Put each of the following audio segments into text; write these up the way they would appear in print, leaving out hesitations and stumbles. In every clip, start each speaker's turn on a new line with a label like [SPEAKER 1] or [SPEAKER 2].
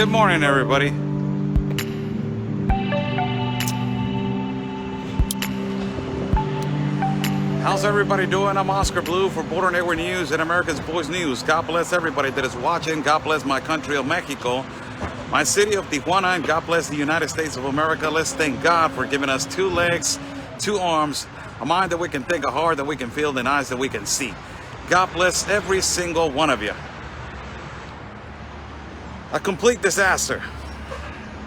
[SPEAKER 1] Good morning, everybody. How's everybody doing? I'm Oscar Blue for Border Network News and America's Voice News. God bless everybody that is watching. God bless my country of Mexico, my city of Tijuana, and God bless the United States of America. Let's thank God for giving us 2 legs, 2 arms, a mind that we can think, a heart that we can feel, and eyes that we can see. God bless every single one of you. A complete disaster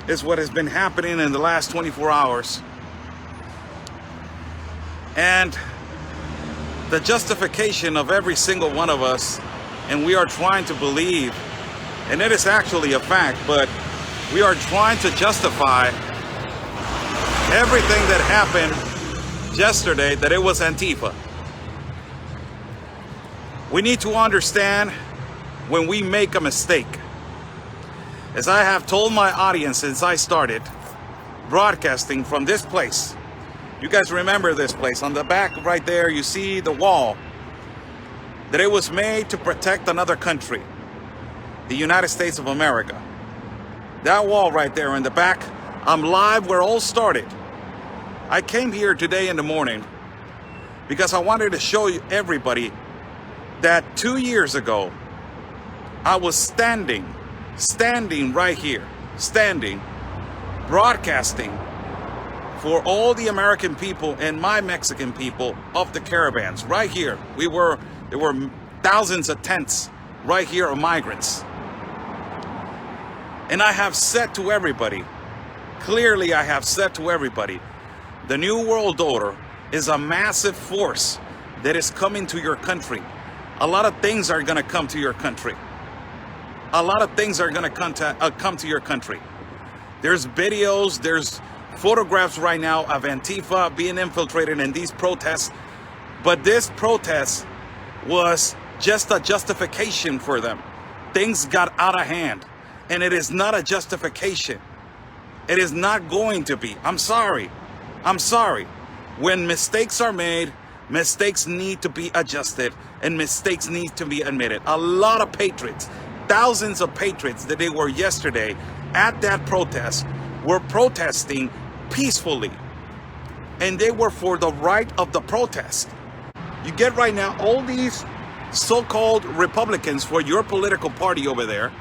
[SPEAKER 1] is what has been happening in the last 24 hours. And the justification of every single one of us, and we are trying to believe, and it is actually a fact, but we are trying to justify everything that happened yesterday, that it was Antifa. We need to understand when we make a mistake. As I have told my audience since I started broadcasting from this place, you guys remember this place. On the back right there, you see the wall, that it was made to protect another country, the United States of America. That wall right there in the back, I'm live where it all started. I came here today in the morning because I wanted to show you everybody that 2 years ago, I was standing right here, broadcasting for all the American people and my Mexican people of the caravans. Right here, there were thousands of tents right here of migrants. And I have said to everybody, clearly I have said to everybody, the New World Order is a massive force that is coming to your country. A lot of things are gonna come to your country. A lot of things are gonna come to your country. There's videos, there's photographs right now of Antifa being infiltrated in these protests. But this protest was just a justification for them. Things got out of hand, and it is not a justification. It is not going to be. I'm sorry. When mistakes are made, mistakes need to be adjusted, and mistakes need to be admitted. A lot of patriots, thousands of patriots that they were yesterday at that protest were protesting peacefully, and they were for the right of the protest. You get right now all these so-called Republicans for your political party over there,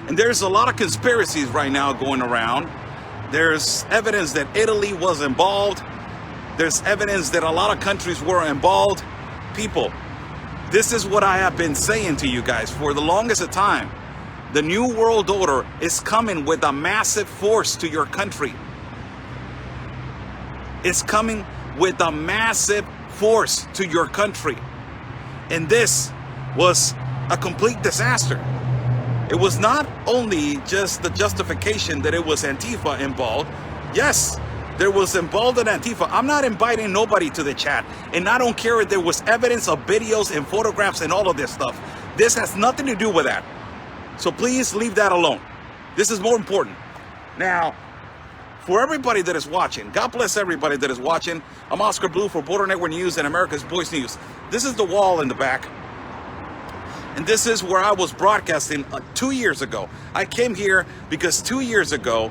[SPEAKER 1] and there's a lot of conspiracies right now going around. There's evidence that Italy was involved. There's evidence that a lot of countries were involved. People, this is what I have been saying to you guys for the longest of time. The New World Order is coming with a massive force to your country. It's coming with a massive force to your country. And this was a complete disaster. It was not only just the justification that it was Antifa involved. Yes, there was involved in Antifa. I'm not inviting nobody to the chat. And I don't care if there was evidence of videos and photographs and all of this stuff. This has nothing to do with that. So please leave that alone. This is more important. Now, for everybody that is watching, God bless everybody that is watching. I'm Oscar Blue for Border Network News and America's Voice News. This is the wall in the back. And this is where I was broadcasting 2 years ago. I came here because 2 years ago,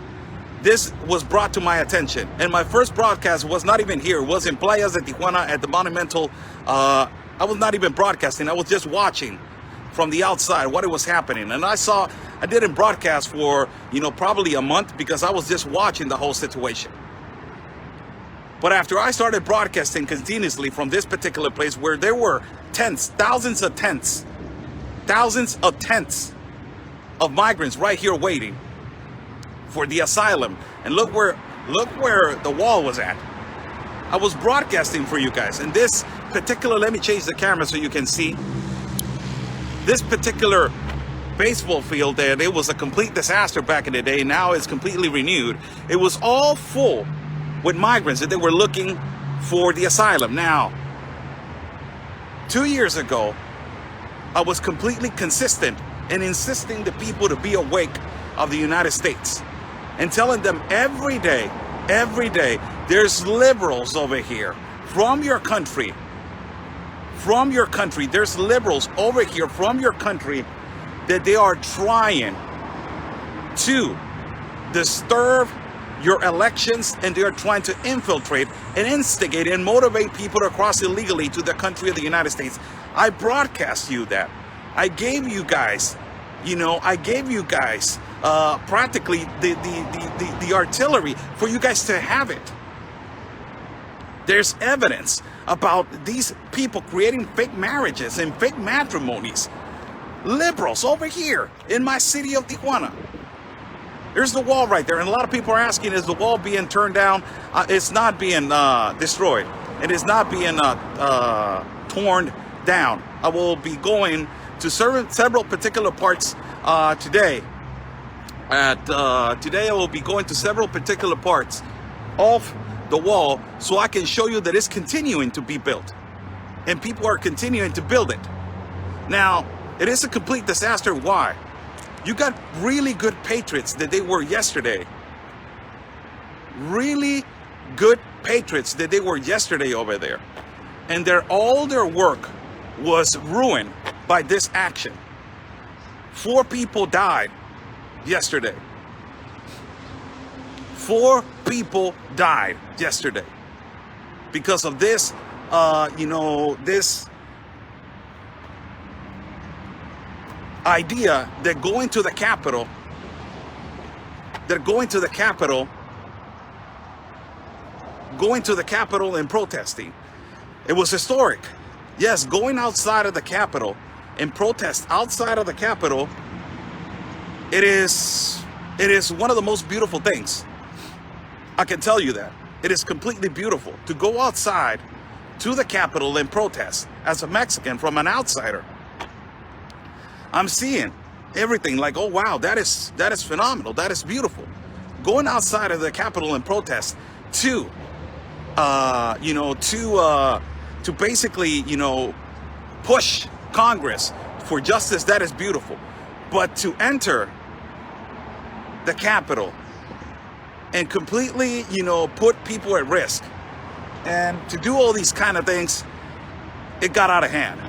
[SPEAKER 1] this was brought to my attention. And my first broadcast was not even here. It was in Playas de Tijuana at the Monumental. I was not even broadcasting. I was just watching from the outside what it was happening. And I didn't broadcast for, probably a month because I was just watching the whole situation. But after I started broadcasting continuously from this particular place where there were tents, thousands of tents of migrants right here waiting for the asylum. And look where the wall was at. I was broadcasting for you guys. And this particular, let me change the camera so you can see. This particular baseball field there, it was a complete disaster back in the day. Now it's completely renewed. It was all full with migrants that they were looking for the asylum. Now, 2 years ago, I was completely consistent in insisting the people to be awake of the United States and telling them every day, there's liberals over here from your country. There's liberals over here from your country that they are trying to disturb your elections, and they are trying to infiltrate and instigate and motivate people to cross illegally to the country of the United States. I broadcast you that. I gave you guys, practically the artillery for you guys to have it. There's evidence about these people creating fake marriages and fake matrimonies. Liberals over here in my city of Tijuana. There's the wall right there, and a lot of people are asking, is the wall being turned down? It's not being destroyed. It is not being torn down. I will be going to several particular parts today. Today I will be going to several particular parts of the wall so I can show you that it's continuing to be built. And people are continuing to build it. Now, it is a complete disaster. Why? You got really good patriots that they were yesterday. Really good patriots that they were yesterday over there. And all their work was ruined by this action. 4 people died yesterday. 4 people died yesterday because of this, this idea that going to the Capitol, and protesting. It was historic. Yes, going outside of the Capitol and protest outside of the Capitol, it is one of the most beautiful things. I can tell you that. It is completely beautiful to go outside to the Capitol and protest as a Mexican from an outsider. I'm seeing everything like, oh wow, that is phenomenal. That is beautiful. Going outside of the Capitol and protest to basically, push Congress for justice, that is beautiful. But to enter the Capitol and completely, put people at risk and to do all these kind of things, it got out of hand.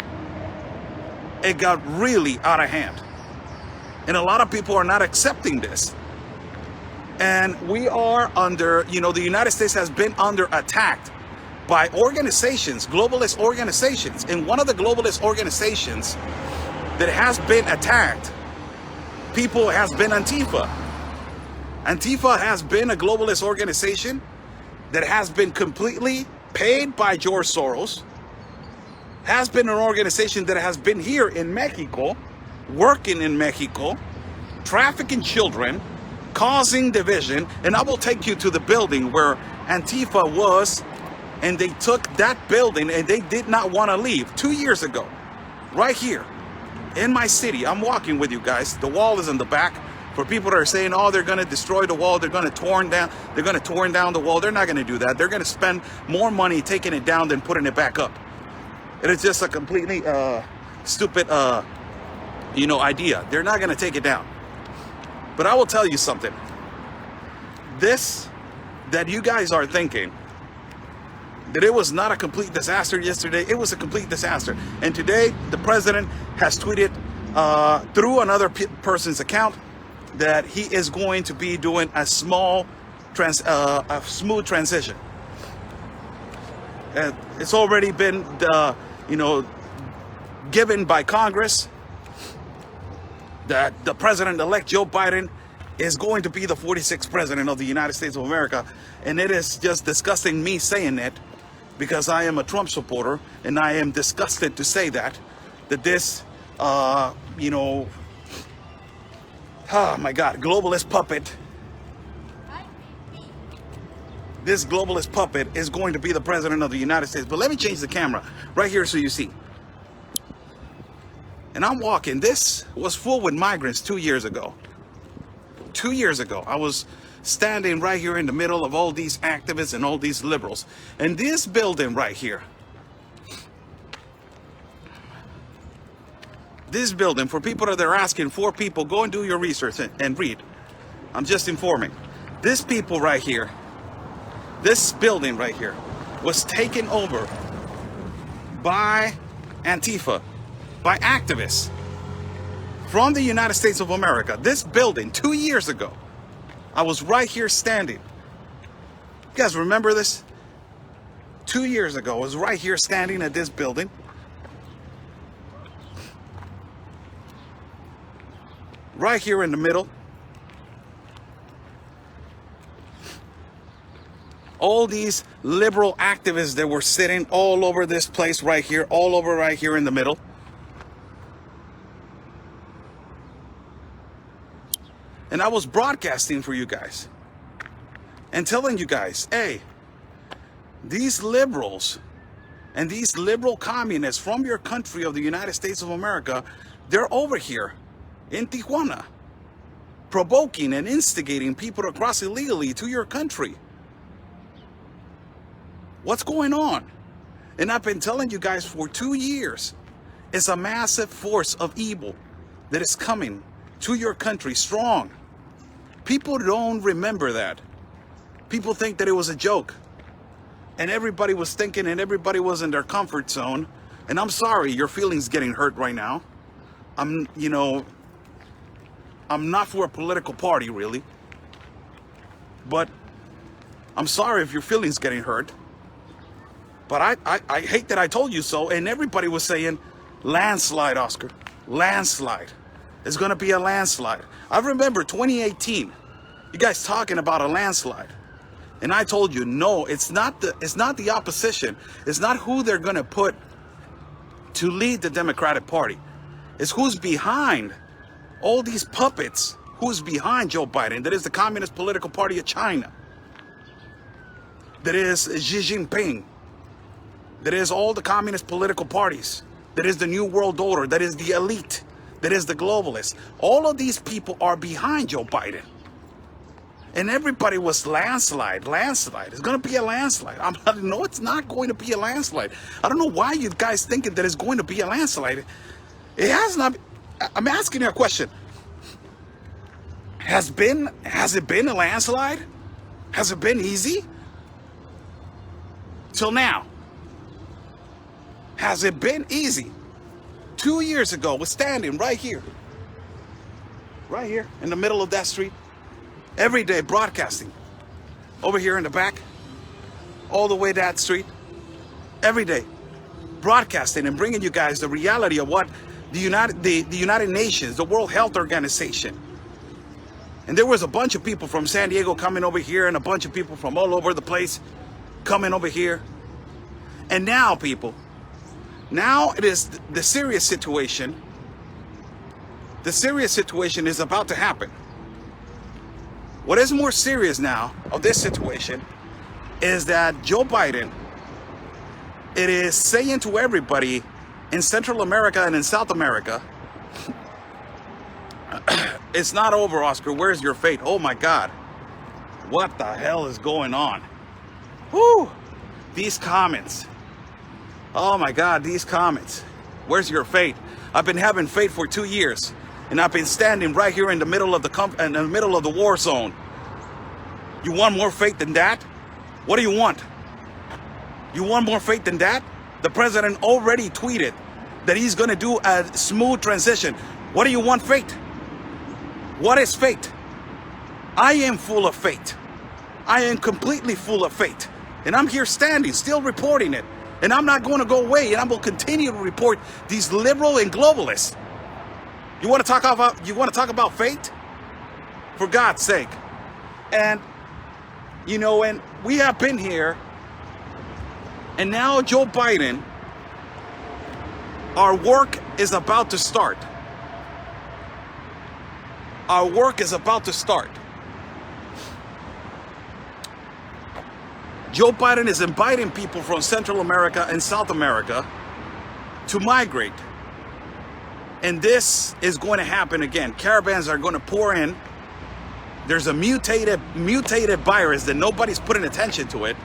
[SPEAKER 1] It got really out of hand. And a lot of people are not accepting this. And we are under, the United States has been under attack by organizations, globalist organizations. And one of the globalist organizations that has been attacked, people, has been Antifa. Antifa has been a globalist organization that has been completely paid by George Soros, has been an organization that has been here in Mexico, working in Mexico, trafficking children, causing division. And I will take you to the building where Antifa was, and they took that building and they did not want to leave 2 years ago, right here in my city. I'm walking with you guys. The wall is in the back. For people that are saying, oh, they're going to destroy the wall, they're going to torn down the wall. They're not going to do that. They're going to spend more money taking it down than putting it back up. It is just a completely stupid, idea. They're not going to take it down. But I will tell you something. This, that you guys are thinking, that it was not a complete disaster yesterday, it was a complete disaster. And today, the president has tweeted through another person's account that he is going to be doing a smooth transition. It's already been, given by Congress that the president-elect Joe Biden is going to be the 46th president of the United States of America. And it is just disgusting me saying it, because I am a Trump supporter, and I am disgusted to say that this, oh my God, globalist puppet. This globalist puppet is going to be the president of the United States. But let me change the camera right here so you see. And I'm walking. This was full with migrants 2 years ago. 2 years ago, I was standing right here in the middle of all these activists and all these liberals. And this building right here, this building, for people that are asking, 4 people, go and do your research and read. I'm just informing. This people right here, this building right here was taken over by Antifa, by activists. from the United States of America. This building, 2 years ago, I was right here standing. You guys remember this? 2 years ago, I was right here standing at this building. Right here in the middle. All these liberal activists that were sitting all over this place right here, all over right here in the middle. And I was broadcasting for you guys and telling you guys, hey, these liberals and these liberal communists from your country of the United States of America, they're over here in Tijuana, provoking and instigating people to cross illegally to your country. What's going on? And I've been telling you guys for 2 years, it's a massive force of evil that is coming to your country strong. People don't remember that. People think that it was a joke. And everybody was thinking and everybody was in their comfort zone. And I'm sorry, your feelings getting hurt right now. I'm not for a political party, really. But I'm sorry if your feelings getting hurt. But I hate that I told you so. And everybody was saying, landslide, Oscar. Landslide. It's going to be a landslide. I remember 2018, you guys talking about a landslide. And I told you, no, it's not the opposition. It's not who they're going to put to lead the Democratic Party. It's who's behind all these puppets. Who's behind Joe Biden? That is the Communist Political Party of China. That is Xi Jinping. That is all the communist political parties. That is the New World Order. That is the elite. That is the globalists. All of these people are behind Joe Biden. And everybody was landslide. It's going to be a landslide. No, it's not going to be a landslide. I don't know why you guys thinking that it's going to be a landslide. It has not. I'm asking you a question. Has it been a landslide? Has it been easy? Till now. Has it been easy? 2 years ago, we're standing right here in the middle of that street, every day broadcasting, over here in the back, all the way that street, every day broadcasting and bringing you guys the reality of what the United Nations, the World Health Organization, and there was a bunch of people from San Diego coming over here and a bunch of people from all over the place coming over here. And now, people, now it is the serious situation. The serious situation is about to happen. What is more serious now of this situation is that Joe Biden, it is saying to everybody in Central America and in South America, it's not over, Oscar. Where's your fate? Oh my God. What the hell is going on? Whoo! These comments. Oh my God, these comments. Where's your fate? I've been having fate for 2 years, and I've been standing right here in the middle of the war zone. You want more fate than that? What do you want? You want more fate than that? The president already tweeted that he's going to do a smooth transition. What do you want, fate? What is fate? I am full of fate. I am completely full of fate. And I'm here standing, still reporting it. And I'm not going to go away, and I will continue to report these liberal and globalists. You want to talk about fate? For God's sake. And and we have been here, and now Joe Biden, our work is about to start. Our work is about to start. Joe Biden is inviting people from Central America and South America to migrate. And this is going to happen again. Caravans are going to pour in. There's a mutated virus that nobody's putting attention to it.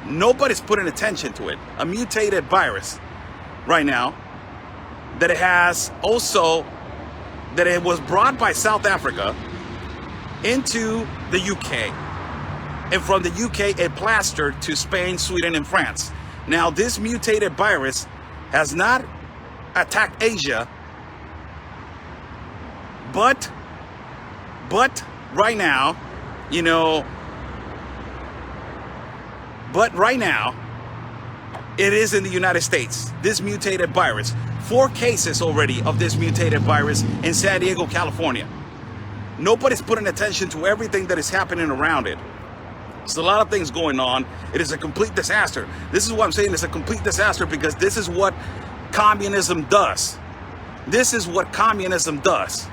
[SPEAKER 1] Nobody's putting attention to it. A mutated virus right now that it has also, that it was brought by South Africa into the UK. And from the UK, it plastered to Spain, Sweden, and France. Now, this mutated virus has not attacked Asia. But right now, you know, it is in the United States, this mutated virus. 4 cases already of this mutated virus in San Diego, California. Nobody's putting attention to everything that is happening around it. There's a lot of things going on. It is a complete disaster. This is what I'm saying, it's a complete disaster, because this is what communism does. This is what communism does.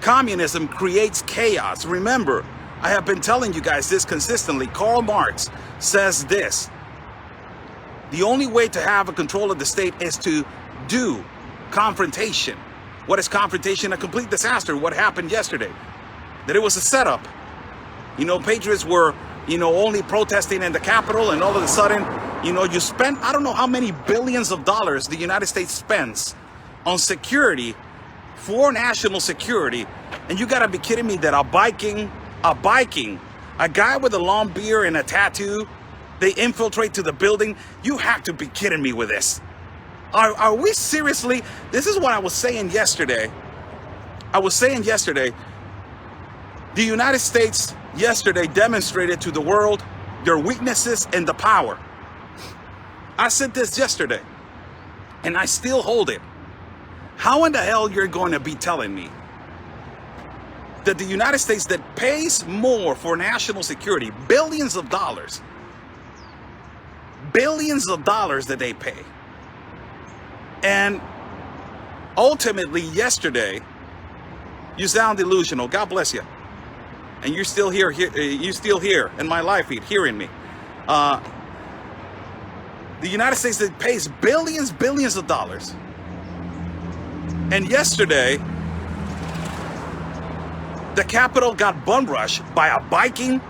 [SPEAKER 1] Communism creates chaos. Remember, I have been telling you guys this consistently. Karl Marx says this: the only way to have a control of the state is to do confrontation. What is confrontation? A complete disaster. What happened yesterday? That it was a setup. You know, patriots were, you know, only protesting in the Capitol, and all of a sudden, you know, you spent, I don't know how many billions of dollars the United States spends on security, for national security, and you gotta be kidding me that a guy with a long beard and a tattoo, they infiltrate to the building. You have to be kidding me with this. Are we seriously? This is what I was saying yesterday. The United States yesterday demonstrated to the world their weaknesses and the power. I said this yesterday, and I still hold it. How in the hell you're going to be telling me that the United States, that pays more for national security, billions of dollars that they pay, and ultimately yesterday, you sound delusional. God bless you. And you're still here, you're still here in my live feed, hearing me. The United States that pays billions of dollars. And yesterday, the Capitol got bum rushed by a Viking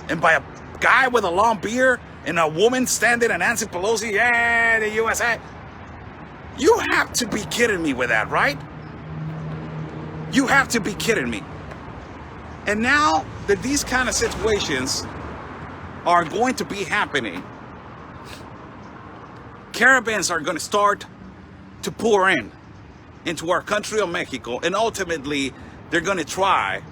[SPEAKER 1] and by a guy with a long beard and a woman standing and Nancy Pelosi, yeah, the USA. You have to be kidding me with that, right? You have to be kidding me. And now that these kind of situations are going to be happening, caravans are going to start to pour into our country of Mexico, and ultimately they're going to try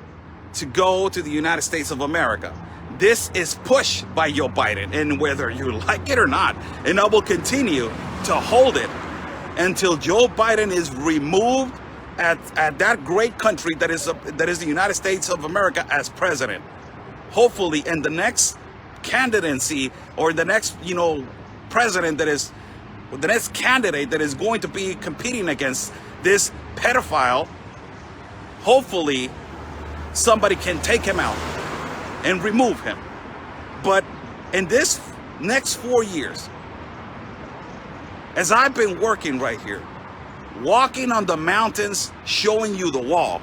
[SPEAKER 1] to go to the United States of America. This is pushed by Joe Biden, and whether you like it or not, and I will continue to hold it until Joe Biden is removed at that great country that is the United States of America as president. Hopefully in the next candidacy, or the next, you know, president that is, the next candidate that is going to be competing against this pedophile, hopefully somebody can take him out and remove him. But in this next 4 years, as I've been working right here, walking on the mountains, showing you the wall,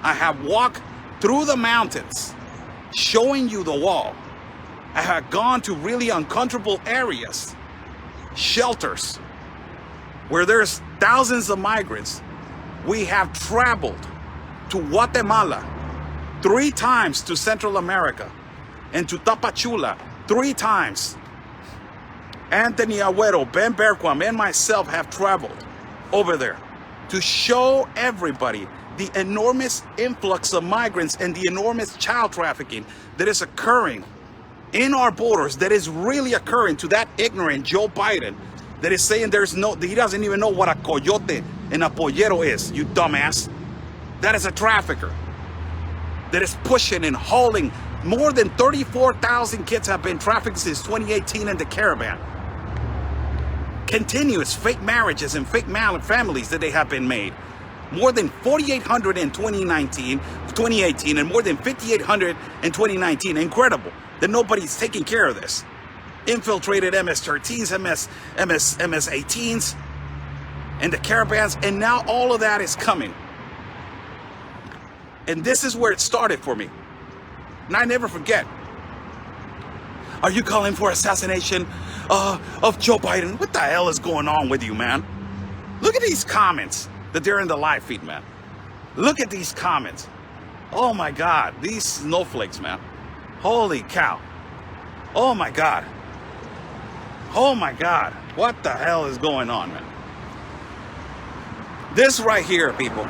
[SPEAKER 1] I have walked through the mountains, showing you the wall. I have gone to really uncomfortable areas, shelters, where there's thousands of migrants. We have traveled to Guatemala 3 times, to Central America, and to Tapachula 3 times. Anthony Agüero, Ben Berquam, and myself have traveled over there to show everybody the enormous influx of migrants and the enormous child trafficking that is occurring in our borders, that is really occurring to that ignorant Joe Biden that is saying that he doesn't even know what a coyote and a pollero is, you dumbass. That is a trafficker that is pushing and hauling. More than 34,000 kids have been trafficked since 2018 in the caravan. Continuous fake marriages and fake families that they have been made. More than 4,800 in 2018, and more than 5,800 in 2019. Incredible that nobody's taking care of this. Infiltrated MS-13s, MS-18s, and the caravans, and now all of that is coming. And this is where it started for me. And I never forget. Are you calling for assassination of Joe Biden? What the hell is going on with you, man? Look at these comments that they're in the live feed, man. Look at these comments. Oh my God, these snowflakes, man. Holy cow. Oh my God. Oh my God. What the hell is going on, man? This right here, people,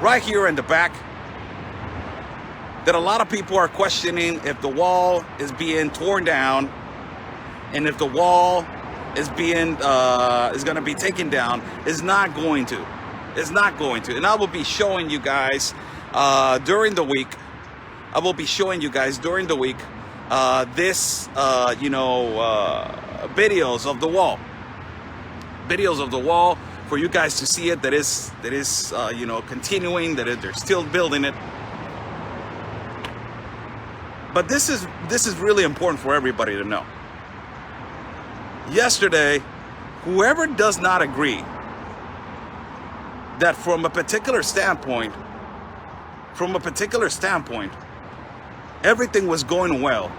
[SPEAKER 1] right here in the back, that a lot of people are questioning if the wall is being torn down and if the wall is being is going to be taken down. Is not going to. It's not going to. And I will be showing you guys during the week. I will be showing you guys during the week this videos of the wall. Videos of the wall for you guys to see it. That is continuing. They're still building it. But this is really important for everybody to know. Yesterday, whoever does not agree that from a particular standpoint, everything was going well,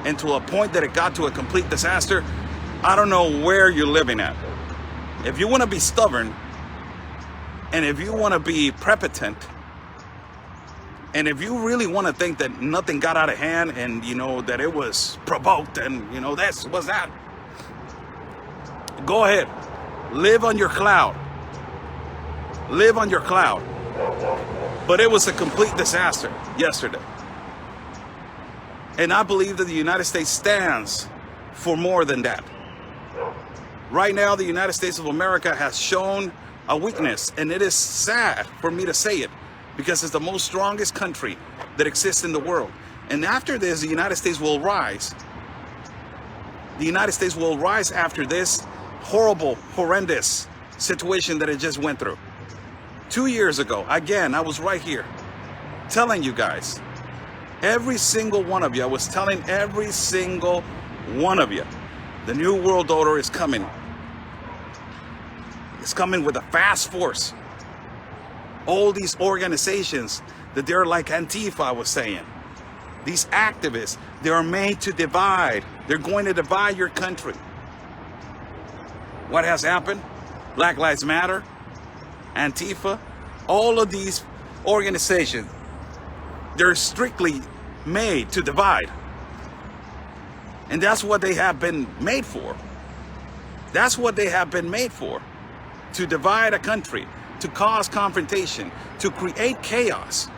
[SPEAKER 1] and to a point that it got to a complete disaster, I don't know where you're living at. If you want to be stubborn, and if you want to be prepotent, and if you really want to think that nothing got out of hand and, that it was provoked and, this was that, go ahead. Live on your cloud. Live on your cloud. But it was a complete disaster yesterday. And I believe that the United States stands for more than that. Right now, the United States of America has shown a weakness, and it is sad for me to say it, because it's the most strongest country that exists in the world. And after this, the United States will rise. The United States will rise after this horrible, horrendous situation that it just went through. 2 years ago, again, I was right here telling you guys, every single one of you, I was telling every single one of you, the New World Order is coming. It's coming with a fast force. All these organizations that they're like Antifa, I was saying. These activists, they are made to divide. They're going to divide your country. What has happened? Black Lives Matter, Antifa, all of these organizations, they're strictly made to divide. And that's what they have been made for. That's what they have been made for. To divide a country, to cause confrontation, to create chaos.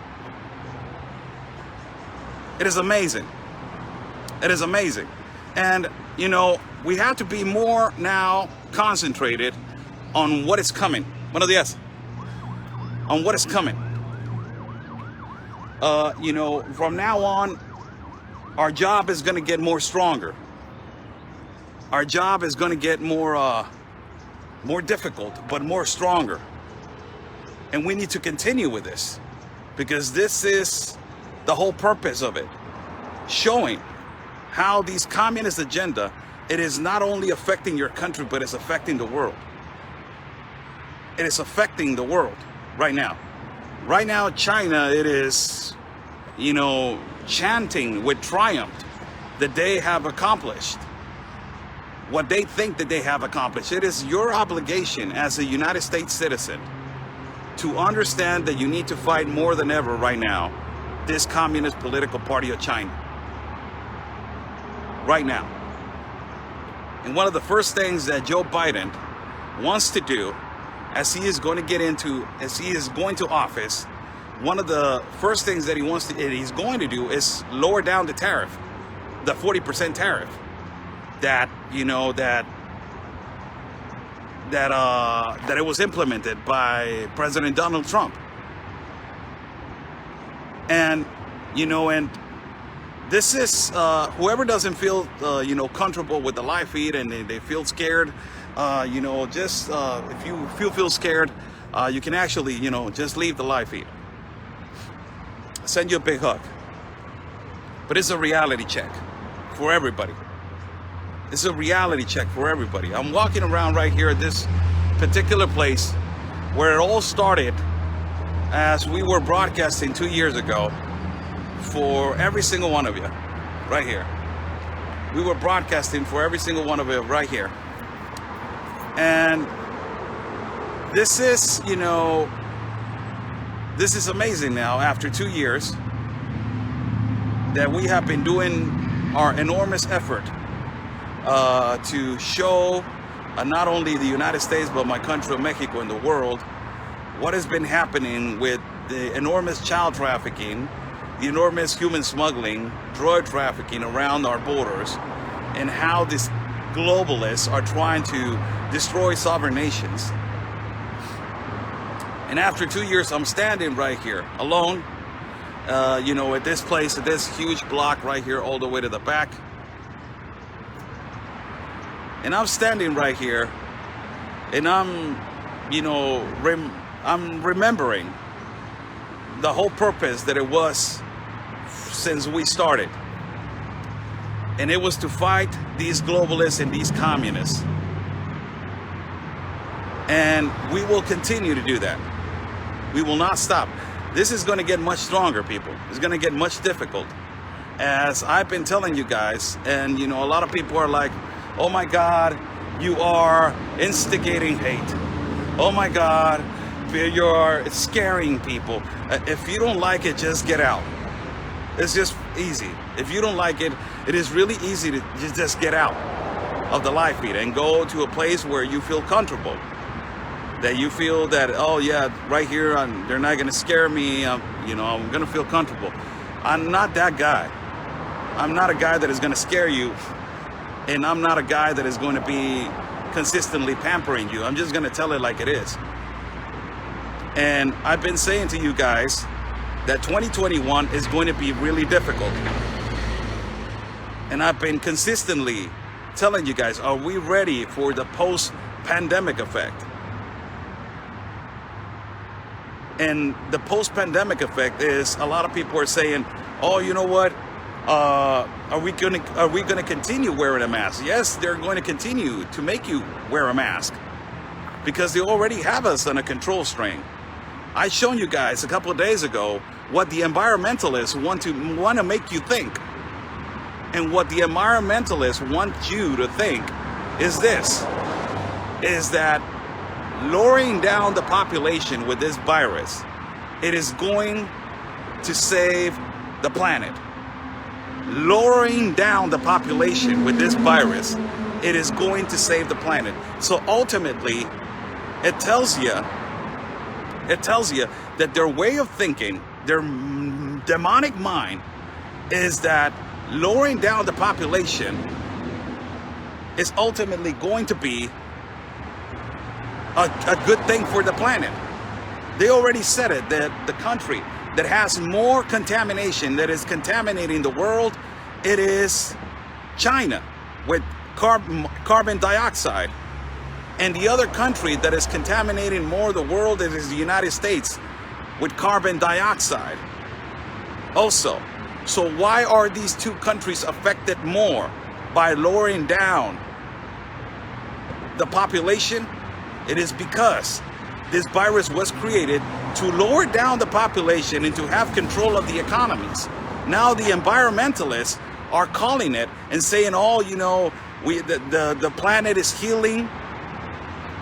[SPEAKER 1] It is amazing. It is amazing. And, we have to be more now concentrated on what is coming. Buenos días. On what is coming. From now on, our job is going to get more stronger. Our job is going to get more difficult, but more stronger. And we need to continue with this, because this is the whole purpose of it. Showing how these communist agenda, it is not only affecting your country, but it's affecting the world. It is affecting the world right now. Right now, China, it is, chanting with triumph that they have accomplished what they think that they have accomplished. It is your obligation as a United States citizen to understand that you need to fight more than ever right now this Communist Political Party of China. Right now. And one of the first things that Joe Biden wants to do as he is going to office, one of the first things that he's going to do is lower down the tariff, the 40% tariff that it was implemented by President Donald Trump. And this is whoever doesn't feel comfortable with the live feed and they feel scared, if you feel scared, you can actually just leave the live feed. I send you a big hug. But it's a reality check for everybody. It's a reality check for everybody. I'm walking around right here at this particular place where it all started as we were broadcasting 2 years ago for every single one of you right here. We were broadcasting for every single one of you right here. And this is, this is amazing now after 2 years that we have been doing our enormous effort to show not only the United States, but my country of Mexico and the world, what has been happening with the enormous child trafficking, the enormous human smuggling, drug trafficking around our borders, and how these globalists are trying to destroy sovereign nations. And after 2 years, I'm standing right here alone, you know, at this place, at this huge block right here, all the way to the back. And I'm standing right here, and I'm, you know, I'm remembering the whole purpose that it was since we started. And it was to fight these globalists and these communists. And we will continue to do that. We will not stop. This is going to get much stronger, people. It's going to get much difficult. As I've been telling you guys, and you know, a lot of people are like, oh my God, you are instigating hate. Oh my God, you're scaring people. If you don't like it, just get out. It's just easy. If you don't like it, it is really easy to just get out of the live feed and go to a place where you feel comfortable. That you feel that, oh yeah, right here, they're not gonna scare me, you know, I'm gonna feel comfortable. I'm not that guy. I'm not a guy that is gonna scare you, and I'm not a guy that is going to be consistently pampering you. I'm just gonna tell it like it is. And I've been saying to you guys that 2021 is going to be really difficult. And I've been consistently telling you guys, are we ready for the post-pandemic effect? And the post-pandemic effect is, a lot of people are saying, oh, you know what? Are we gonna continue wearing a mask? Yes, they're going to continue to make you wear a mask because they already have us on a control string. I shown you guys a couple of days ago what the environmentalists want to make you think. And what the environmentalists want you to think is this, is that lowering down the population with this virus, it is going to save the planet. Lowering down the population with this virus, it is going to save the planet. So ultimately, it tells you that their way of thinking, their demonic mind, is that lowering down the population is ultimately going to be a good thing for the planet. They already said it, that the country that has more contamination, that is contaminating the world, it is China with carbon dioxide. And the other country that is contaminating more the world is the United States with carbon dioxide also. So why are these two countries affected more by lowering down the population? It is because this virus was created to lower down the population and to have control of the economies. Now the environmentalists are calling it and saying, oh, you know, the planet is healing.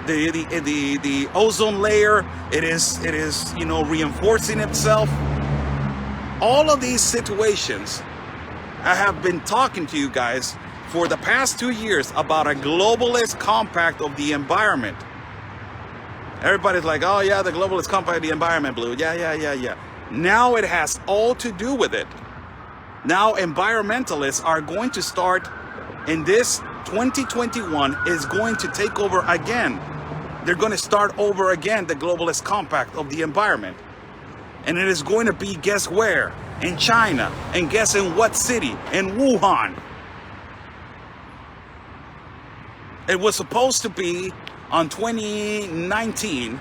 [SPEAKER 1] The ozone layer, it is you know, reinforcing itself. All of these situations, I have been talking to you guys for the past 2 years about a globalist compact of the environment. Everybody's like, oh yeah, the globalist compact of the environment, Blue. Yeah. Now it has all to do with it. Now environmentalists are going to start, in this 2021 is going to take over again. They're going to start over again, the globalist compact of the environment. And it is going to be, guess where? In China. And guess in what city? In Wuhan. It was supposed to be on 2019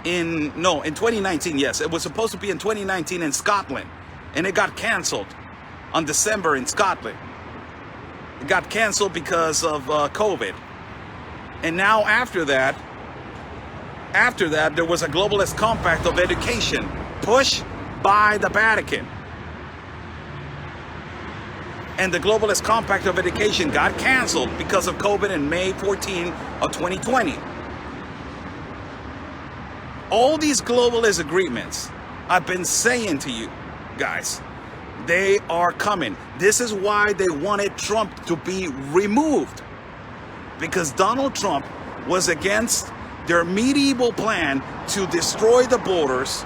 [SPEAKER 1] in 2019, yes. It was supposed to be in 2019 in Scotland. And it got canceled on December in Scotland. It got canceled because of COVID. And now after that, there was a globalist compact of education pushed by the Vatican. And the globalist compact of education got canceled because of COVID in May 14 of 2020. All these globalist agreements, I've been saying to you guys, they are coming. This is why they wanted Trump to be removed. because Donald Trump was against their medieval plan to destroy the borders.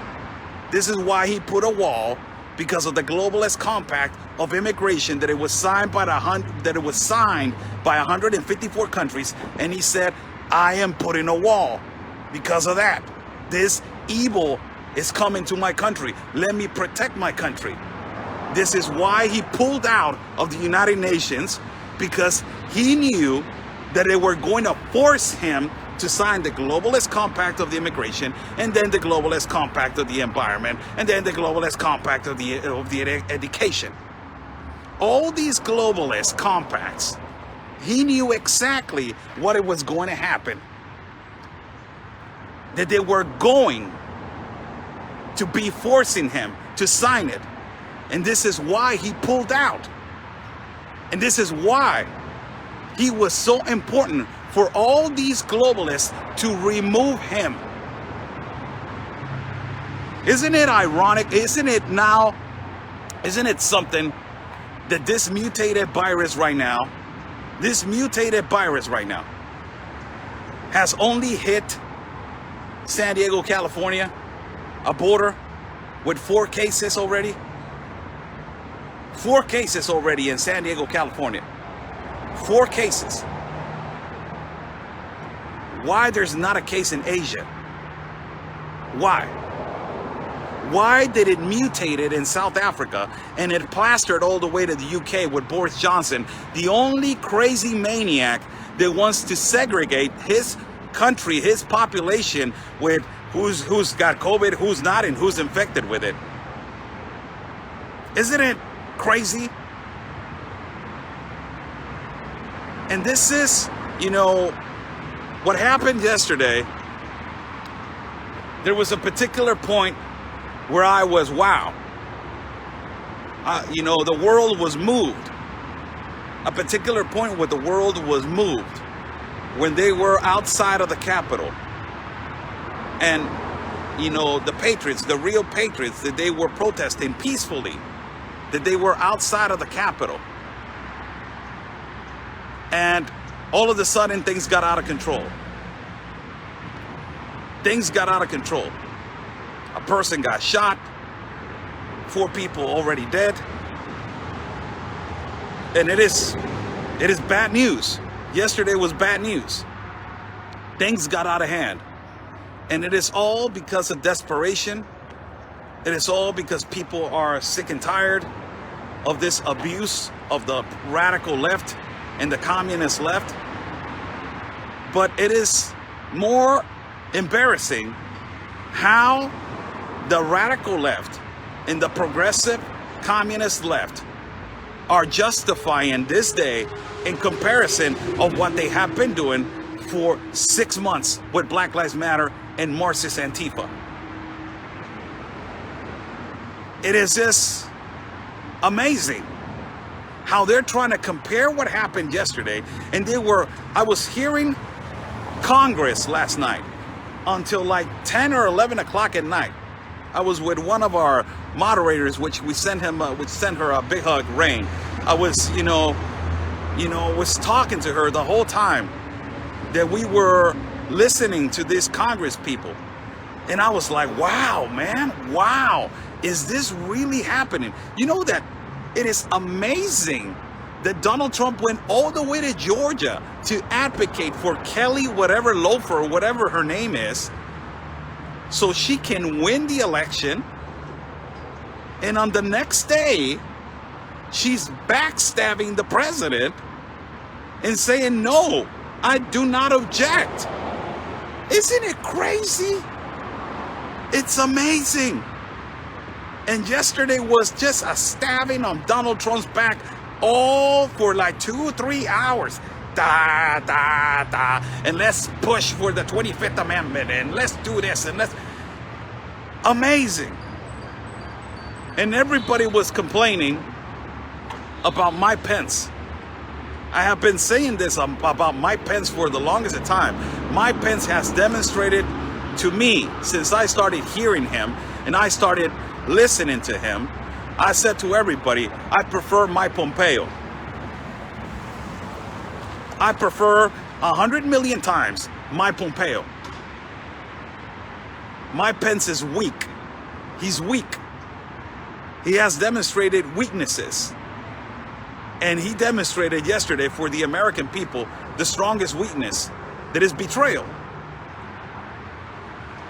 [SPEAKER 1] This is why he put a wall, because of the globalist compact of immigration that it was signed by 154 countries, and he said, I am putting a wall because of that. This evil is coming to my country. Let me protect my country. This is why he pulled out of the United Nations, because he knew that they were going to force him to sign the globalist compact of the immigration, and then the globalist compact of the environment, and then the globalist compact of the education. All these globalist compacts, he knew exactly what it was going to happen. That they were going to be forcing him to sign it. And this is why he pulled out. And this is why he was so important for all these globalists to remove him. Isn't it ironic? Isn't it something that this mutated virus right now has only hit San Diego, California, a border with 4 cases already? 4 cases already in San Diego, California. 4 cases. Why there's not a case in Asia? Why? Why did it mutate in South Africa and it plastered all the way to the UK with Boris Johnson, the only crazy maniac that wants to segregate his country, his population, with who's got COVID, who's not, and who's infected with it? Isn't it crazy? And this is, what happened yesterday. There was a particular point where I was, wow. The world was moved. A particular point where the world was moved when they were outside of the Capitol. And, the patriots, the real patriots, that they were protesting peacefully, that they were outside of the Capitol. And all of a sudden, things got out of control. Things got out of control. A person got shot. 4 people already dead. And it is bad news. Yesterday was bad news. Things got out of hand. And it is all because of desperation. It is all because people are sick and tired of this abuse of the radical left and the communist left. But it is more embarrassing how the radical left and the progressive communist left are justifying this day in comparison of what they have been doing for 6 months with Black Lives Matter and Marxist Antifa. It is just amazing how they're trying to compare what happened yesterday. And I was hearing Congress last night until like 10 or 11 o'clock at night. I was with one of our moderators, which we sent her a big hug, Rain. I was, was talking to her the whole time that we were listening to these Congress people. And I was like, wow, man, wow. Is this really happening? You know that it is amazing that Donald Trump went all the way to Georgia to advocate for Kelly, whatever Loeffler, whatever her name is, so she can win the election. And on the next day, she's backstabbing the president and saying, no, I do not object. Isn't it crazy? It's amazing. And yesterday was just a stabbing on Donald Trump's back, all for like 2 or 3 hours. Da, da, da. And let's push for the 25th Amendment, and let's do this, and let's... Amazing. And everybody was complaining about Mike Pence. I have been saying this about Mike Pence for the longest time. Mike Pence has demonstrated to me, since I started hearing him and I started listening to him, I said to everybody, I prefer Mike Pompeo. I prefer 100 million times Mike Pompeo. Mike Pence is weak. He's weak. He has demonstrated weaknesses. And he demonstrated yesterday for the American people the strongest weakness, that is betrayal.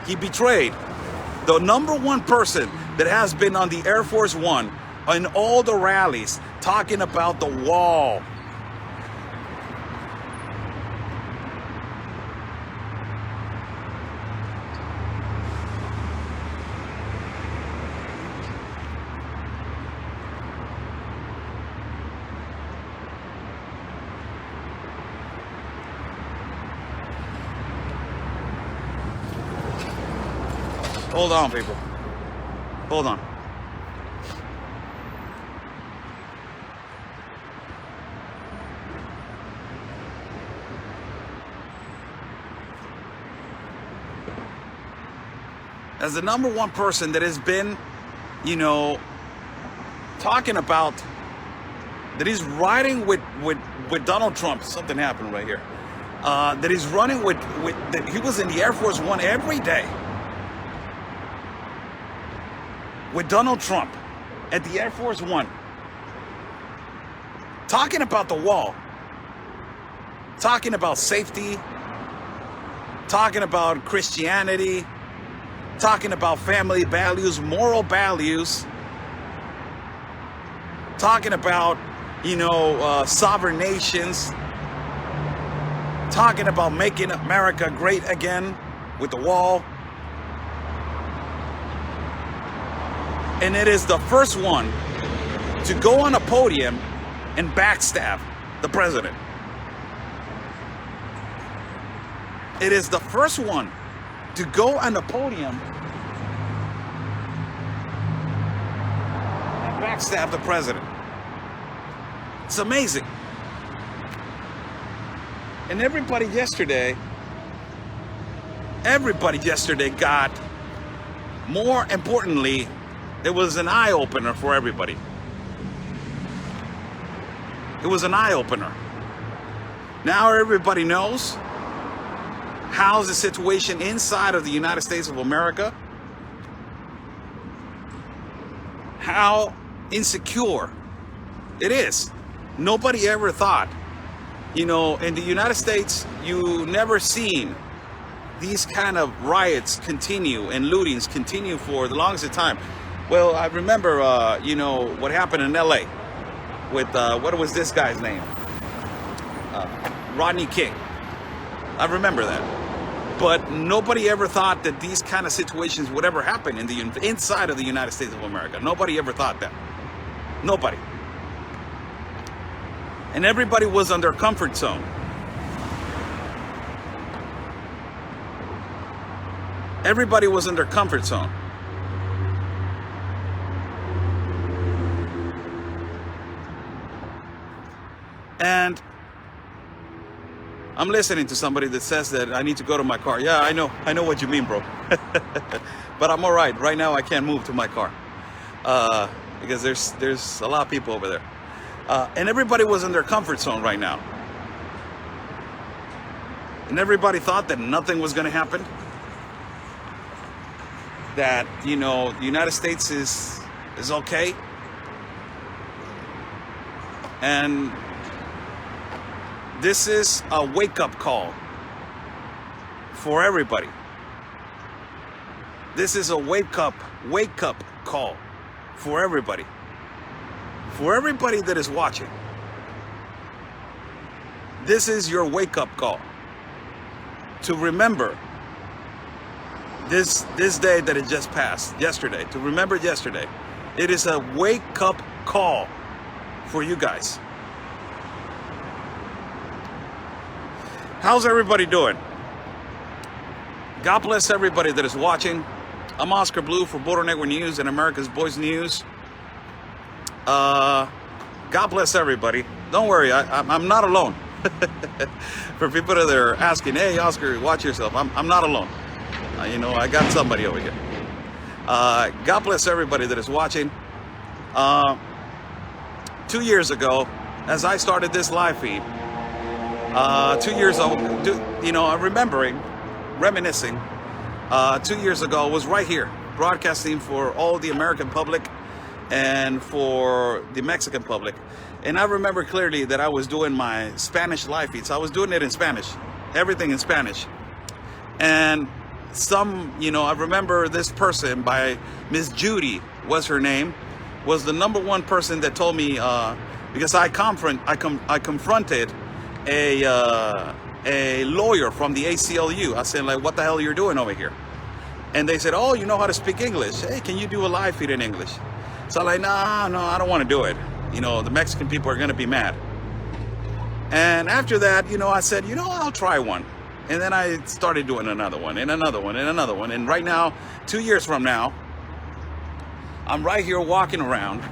[SPEAKER 1] He betrayed the number one person that has been on the Air Force One in all the rallies talking about the wall. Hold on, people. Hold on. As the number one person that has been, you know, talking about that he's riding with Donald Trump. Something happened right here. That he's running with that he was in the Air Force One every day with Donald Trump at the Air Force One, talking about the wall, talking about safety, talking about Christianity, talking about family values, moral values, talking about, you know, sovereign nations, talking about making America great again with the wall. And it is the first one to go on a podium and backstab the president. It is the first one to go on the podium and backstab the president. It's amazing. And everybody yesterday got, more importantly, it was an eye-opener for everybody. It was an eye-opener. Now everybody knows how's the situation inside of the United States of America, how insecure it is. Nobody ever thought, you know, in the United States, you never seen these kind of riots continue and lootings continue for the longest time. Well, I remember, you know, what happened in LA with, what was this guy's name? Rodney King. I remember that. But nobody ever thought that these kind of situations would ever happen in the inside of the United States of America. Nobody ever thought that. Nobody. And everybody was on their comfort zone. Everybody was in their comfort zone. And I'm listening to somebody that says that I need to go to my car. Yeah, I know what you mean, bro. But I'm all right. Right now, I can't move to my car because there's a lot of people over there. And everybody was in their comfort zone right now. And everybody thought that nothing was going to happen. That, you know, the United States is okay. And this is a wake-up call for everybody. This is a wake-up call for everybody. For everybody that is watching. This is your wake-up call. To remember this day that it just passed, yesterday. To remember yesterday. It is a wake-up call for you guys. How's everybody doing? God bless everybody that is watching. I'm Oscar Blue for Border Network News and America's Voice News. God bless everybody. Don't worry, I'm not alone. For people that are asking, hey, Oscar, watch yourself. I'm not alone. You know, I got somebody over here. God bless everybody that is watching. 2 years ago, as I started this live feed, 2 years old, reminiscing, 2 years ago, was right here, broadcasting for all the American public and for the Mexican public. And I remember clearly that I was doing my Spanish live feeds. I was doing it in Spanish, everything in Spanish. And I remember this person by Miss Judy was her name, was the #1 person that told me, because I confronted a lawyer from the ACLU. I said, like, what the hell are you doing over here? And they said, oh, you know how to speak English. Hey, can you do a live feed in English? So I'm like, no, I don't want to do it. The Mexican people are going to be mad. And after that, I said, I'll try one. And then I started doing another one and another one and another one. And right now, 2 years from now, I'm right here walking around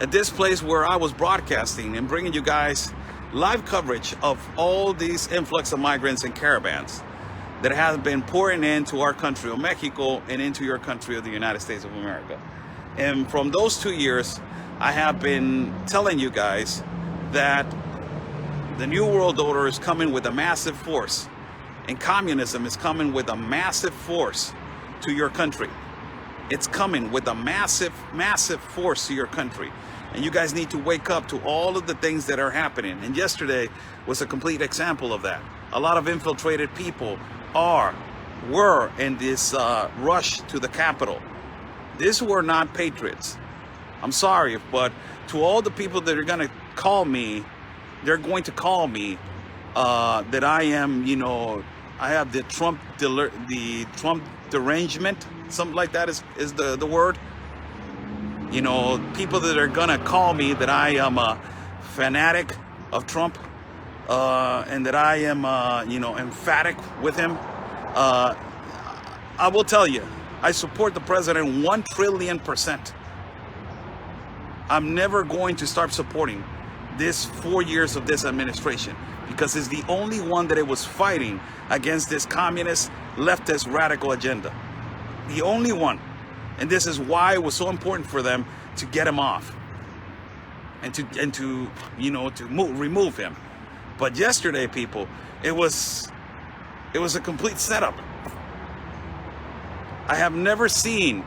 [SPEAKER 1] at this place where I was broadcasting and bringing you guys live coverage of all these influx of migrants and caravans that have been pouring into our country of Mexico and into your country of the United States of America. And from those 2 years, I have been telling you guys that the New World Order is coming with a massive force, and communism is coming with a massive force to your country. It's coming with a massive, massive force to your country. And you guys need to wake up to all of the things that are happening. And yesterday was a complete example of that. A lot of infiltrated people were in this rush to the Capitol. These were not patriots. I'm sorry, but to all the people that are going to call me, they're going to call me that I am, I have the Trump derangement, something like that is the word. People that are gonna call me that I am a fanatic of Trump, and that I am, emphatic with him. I will tell you, I support the president 1 trillion%. I'm never going to start supporting this 4 years of this administration, because it's the only one that it was fighting against this communist, leftist, radical agenda. The only one. And this is why it was so important for them to get him off and to remove him. But yesterday, people, it was a complete setup. I have never seen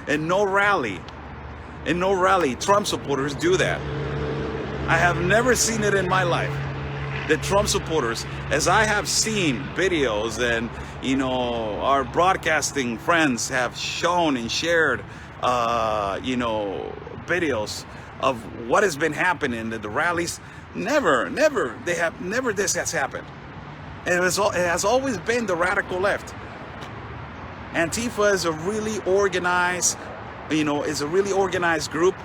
[SPEAKER 1] in no rally Trump supporters do that. I have never seen it in my life. The Trump supporters, as I have seen videos and our broadcasting friends have shown and shared videos of what has been happening at the rallies, never this has happened. And it has always been the radical left. Antifa is a really organized group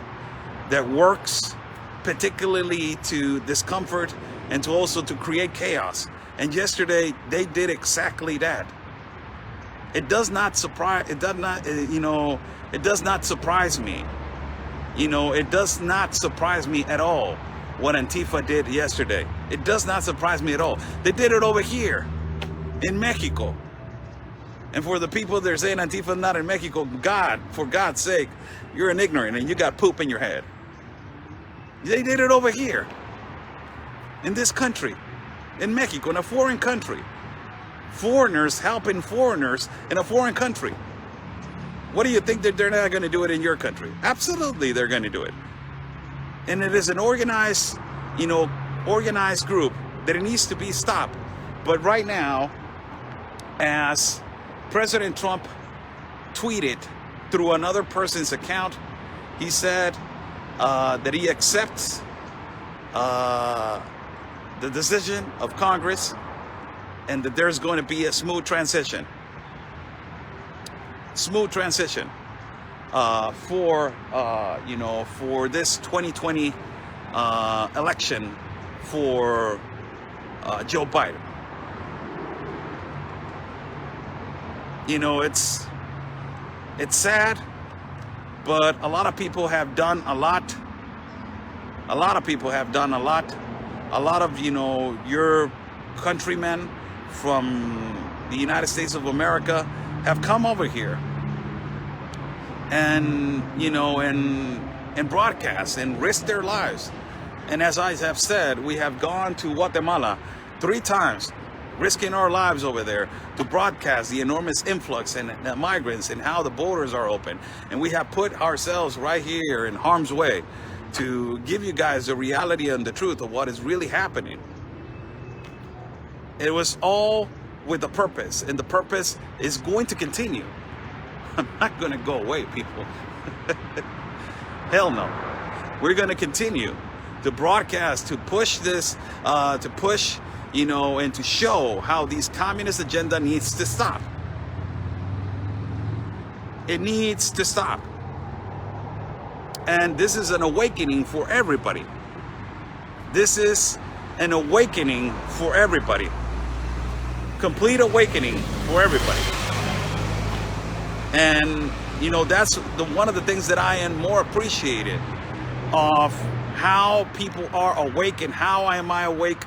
[SPEAKER 1] that works particularly to discomfort and to also to create chaos. And yesterday they did exactly that. It does not surprise me. It does not surprise me at all what Antifa did yesterday. It does not surprise me at all. They did it over here in Mexico. And for the people that are saying Antifa not in Mexico, for God's sake, you're an ignorant and you got poop in your head. They did it over here, in this country, in Mexico, in a foreign country. Foreigners helping foreigners in a foreign country. What do you think that they're not going to do it in your country? Absolutely, they're going to do it. And it is an organized group that it needs to be stopped. But right now, as President Trump tweeted through another person's account, he said that he accepts the decision of Congress and that there's going to be a smooth transition for this 2020 election for Joe Biden. It's sad, but a lot of people have done a lot. A lot of people have done a lot. A lot of, your countrymen from the United States of America have come over here and broadcast and risk their lives And as I have said, we have gone to Guatemala 3 times, risking our lives over there to broadcast the enormous influx and migrants and how the borders are open. And we have put ourselves right here in harm's way to give you guys the reality and the truth of what is really happening. It was all with a purpose, and the purpose is going to continue. I'm not going to go away, people. Hell no. We're going to continue to broadcast, to push this, to push, you know, and to show how these communist agenda needs to stop. It needs to stop. And this is an awakening for everybody. This is an awakening for everybody. Complete awakening for everybody. And, you know, that's one of the things that I am more appreciated of, how people are awake and how am I awake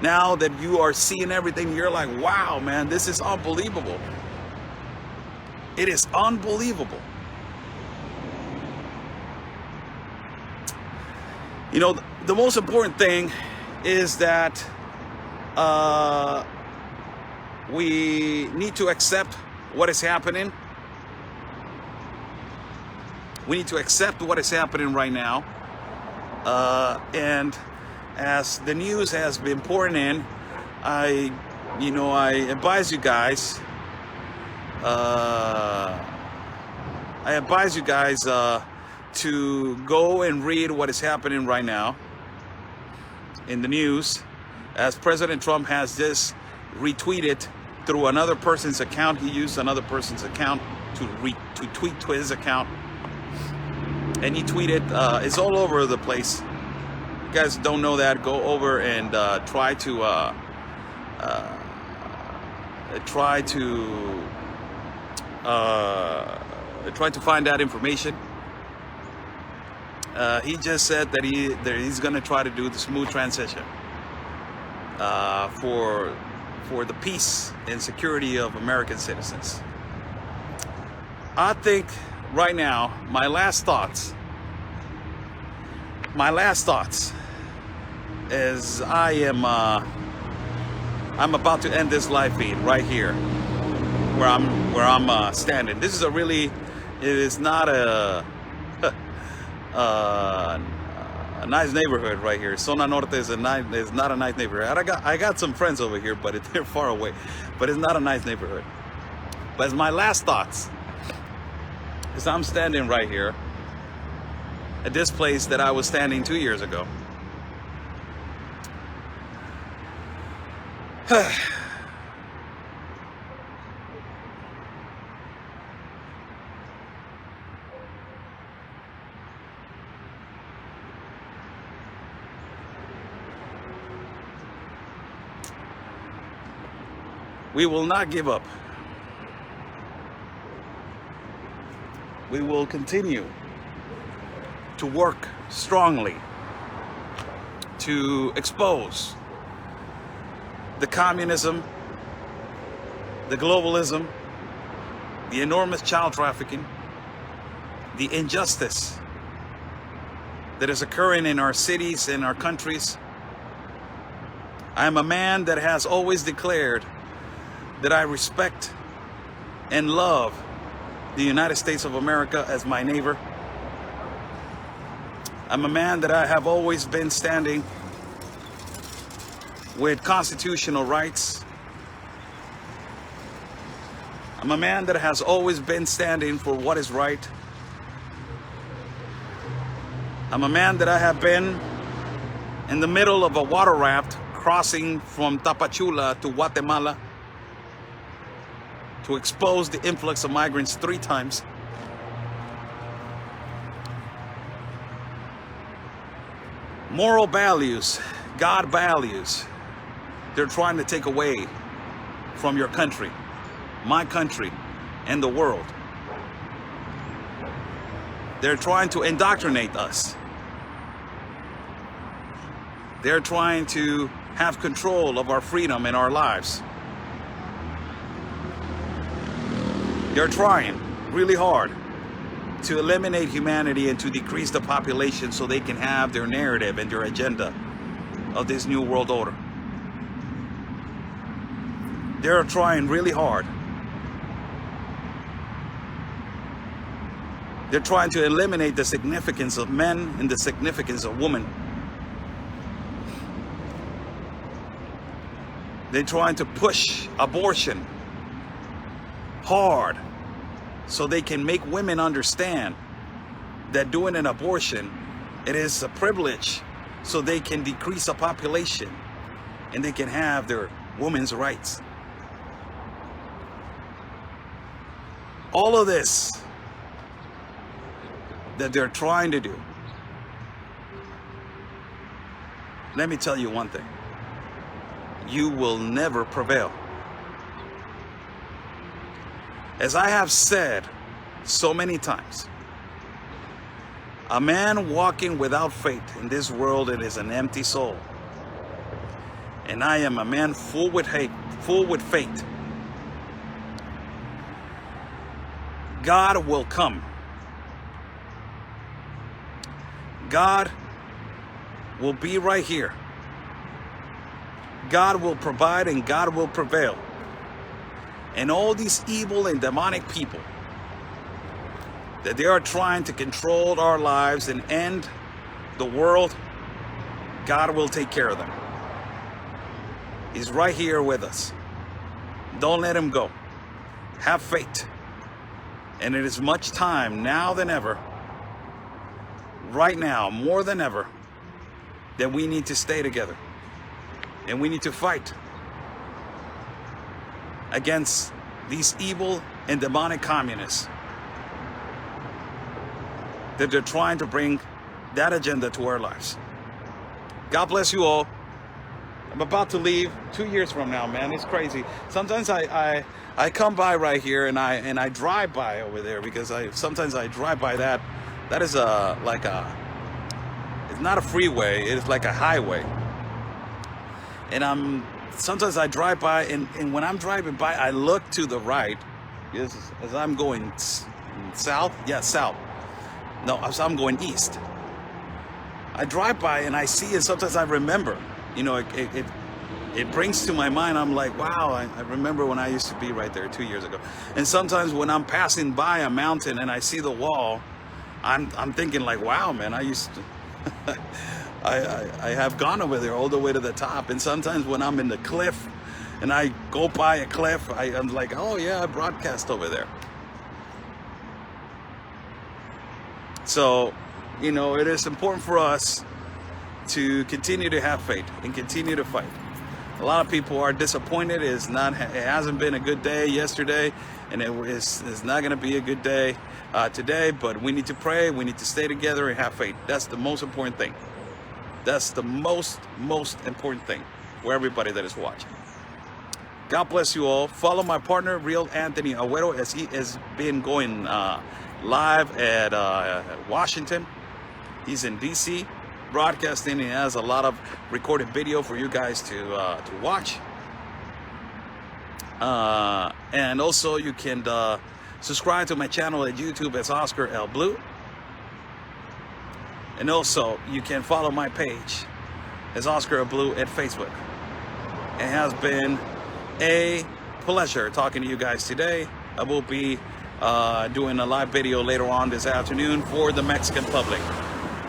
[SPEAKER 1] now that you are seeing everything. You're like, wow, man, this is unbelievable. It is unbelievable. You know, the most important thing is that we need to accept what is happening. We need to accept what is happening right now. And as the news has been pouring in, I advise you guys. To go and read what is happening right now in the news, as President Trump has just retweeted through another person's account. He used another person's account to tweet to his account, and he tweeted, it's all over the place. You guys don't know that, go over and try to find that information. He just said that he's going to try to do the smooth transition for the peace and security of American citizens. I think right now, my last thoughts is I'm about to end this live feed right here where I'm standing. This is it is not a nice neighborhood right here. Zona Norte is not a nice neighborhood. I got some friends over here, but they're far away. But it's not a nice neighborhood. But it's my last thoughts. Is I'm standing right here at this place that I was standing 2 years ago. We will not give up. We will continue to work strongly to expose the communism, the globalism, the enormous child trafficking, the injustice that is occurring in our cities and our countries. I am a man that has always declared that I respect and love the United States of America as my neighbor. I'm a man that I have always been standing with constitutional rights. I'm a man that has always been standing for what is right. I'm a man that I have been in the middle of a water raft crossing from Tapachula to Guatemala to expose the influx of migrants 3 times. Moral values, God values, they're trying to take away from your country, my country, and the world. They're trying to indoctrinate us. They're trying to have control of our freedom and our lives. They're trying really hard. to eliminate humanity and to decrease the population so they can have their narrative and their agenda of this new world order. They're trying really hard. They're trying to eliminate the significance of men and the significance of women. They're trying to push abortion hard so they can make women understand that doing an abortion, it is a privilege, so they can decrease the population and they can have their women's rights. All of this that they're trying to do, let me tell you one thing: you will never prevail. As I have said so many times, a man walking without faith in this world, it is an empty soul. And I am a man full with hate, full with faith. God will come. God will be right here. God will provide and God will prevail. And all these evil and demonic people that they are trying to control our lives and end the world, God will take care of them. He's right here with us. Don't let him go. Have faith. And it is much time now than ever, right now, more than ever, that we need to stay together. And we need to fight against these evil and demonic communists that they're trying to bring that agenda to our lives. God bless you all. I'm about to leave 2 years from now, man. It's crazy. Sometimes I come by right here and I drive by over there because sometimes I drive by that. That is it's not a freeway. It's like a highway. And sometimes I drive by and when I'm driving by, I look to the right as I'm going south. Yeah, south. No, as I'm going east. I drive by and I see, and sometimes I remember, you know, it brings to my mind, I'm like, wow, I remember when I used to be right there 2 years ago. And sometimes when I'm passing by a mountain and I see the wall, I'm thinking like, wow, man, I used to, I have gone over there all the way to the top. And sometimes when I'm in the cliff and I go by a cliff, I'm like, oh yeah, I broadcast over there. So, you know, it is important for us to continue to have faith and continue to fight. A lot of people are disappointed. It hasn't been a good day yesterday, and it's not going to be a good day today, but we need to pray. We need to stay together and have faith. That's the most important thing. That's the most important thing for everybody that is watching. God bless you all. Follow my partner, Real Anthony Agüero, as he has been going live at Washington. He's in DC broadcasting. He has a lot of recorded video for you guys to watch. And also you can subscribe to my channel at YouTube as Oscar L. Blue. And also you can follow my page as Oscar L. Blue at Facebook. It has been a pleasure talking to you guys today. I will be doing a live video later on this afternoon for the Mexican public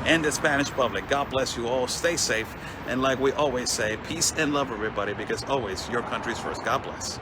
[SPEAKER 1] and the Spanish public. God bless you all. Stay safe. And like we always say, peace and love, everybody, because always your country's first. God bless.